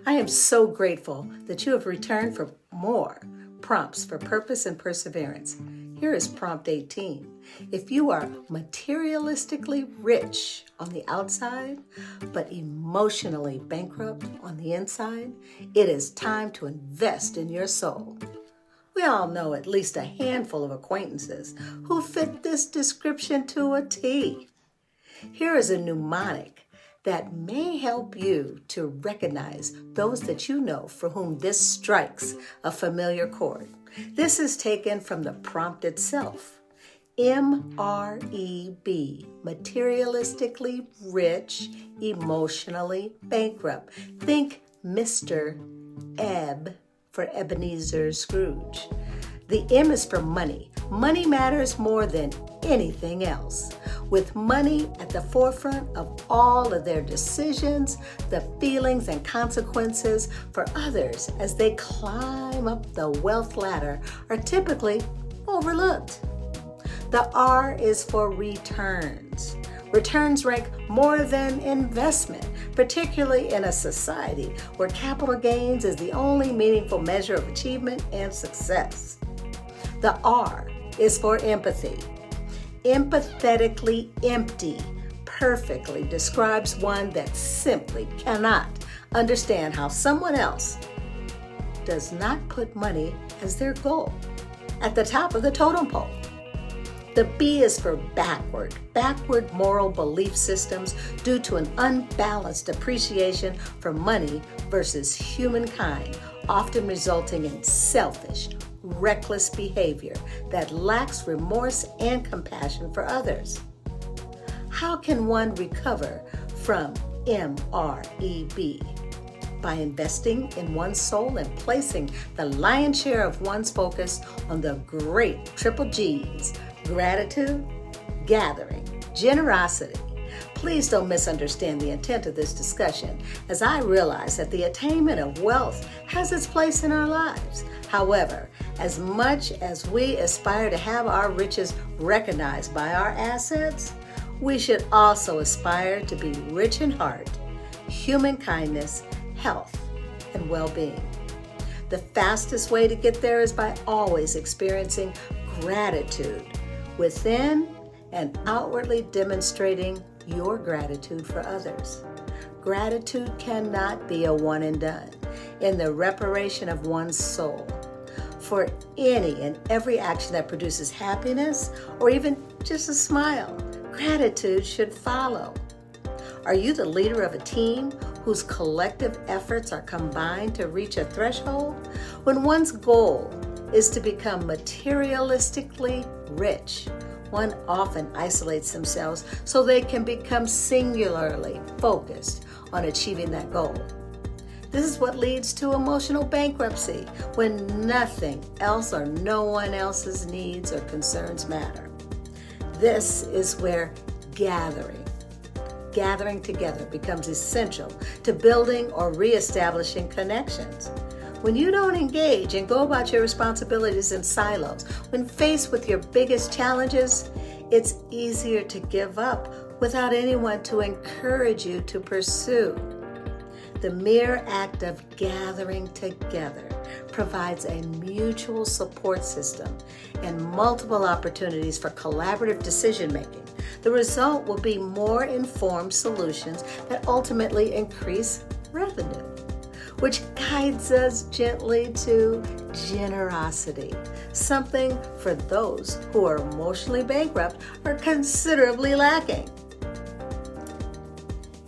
I am so grateful that you have returned for more prompts for purpose and perseverance. Here is prompt 18. If you are materialistically rich on the outside, but emotionally bankrupt on the inside, it is time to invest in your soul. We all know at least a handful of acquaintances who fit this description to a T. Here is a mnemonic that may help you to recognize those that you know for whom this strikes a familiar chord. This is taken from the prompt itself. MREB, materialistically rich, emotionally bankrupt. Think Mr. Ebb for Ebenezer Scrooge. The M is for money. Money matters more than anything else. With money at the forefront of all of their decisions, the feelings and consequences for others as they climb up the wealth ladder are typically overlooked. The R is for returns. Returns rank more than investment, particularly in a society where capital gains is the only meaningful measure of achievement and success. The R is for empathy. Empathetically empty perfectly describes one that simply cannot understand how someone else does not put money as their goal at the top of the totem pole. The B is for backward moral belief systems due to an unbalanced appreciation for money versus humankind, often resulting in selfish, reckless behavior that lacks remorse and compassion for others. How can one recover from MREB? By investing in one's soul and placing the lion's share of one's focus on the great triple G's: gratitude, gathering, generosity. Please don't misunderstand the intent of this discussion, as I realize that the attainment of wealth has its place in our lives. However, as much as we aspire to have our riches recognized by our assets, we should also aspire to be rich in heart, human kindness, health, and well-being. The fastest way to get there is by always experiencing gratitude within and outwardly demonstrating your gratitude for others. Gratitude cannot be a one and done in the reparation of one's soul. For any and every action that produces happiness or even just a smile, gratitude should follow. Are you the leader of a team whose collective efforts are combined to reach a threshold? When one's goal is to become materialistically rich, one often isolates themselves so they can become singularly focused on achieving that goal. This is what leads to emotional bankruptcy, when nothing else or no one else's needs or concerns matter. This is where gathering together becomes essential to building or reestablishing connections. When you don't engage and go about your responsibilities in silos, when faced with your biggest challenges, it's easier to give up without anyone to encourage you to pursue. The mere act of gathering together provides a mutual support system and multiple opportunities for collaborative decision-making. The result will be more informed solutions that ultimately increase revenue, which guides us gently to generosity, something for those who are emotionally bankrupt or considerably lacking.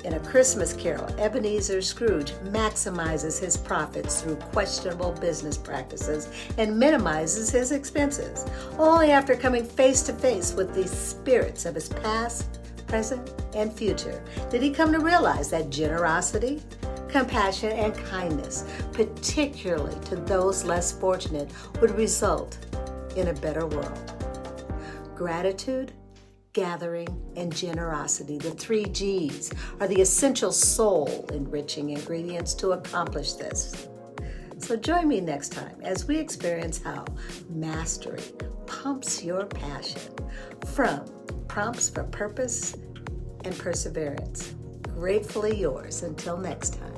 In A Christmas Carol, Ebenezer Scrooge maximizes his profits through questionable business practices and minimizes his expenses. Only after coming face to face with the spirits of his past, present, and future did he come to realize that generosity, compassion, and kindness, particularly to those less fortunate, would result in a better world. Gratitude, gathering, and generosity, the 3 G's, are the essential soul-enriching ingredients to accomplish this. So join me next time as we experience how mastery pumps your passion from Prompts for Purpose and Perseverance. Gratefully yours. Until next time.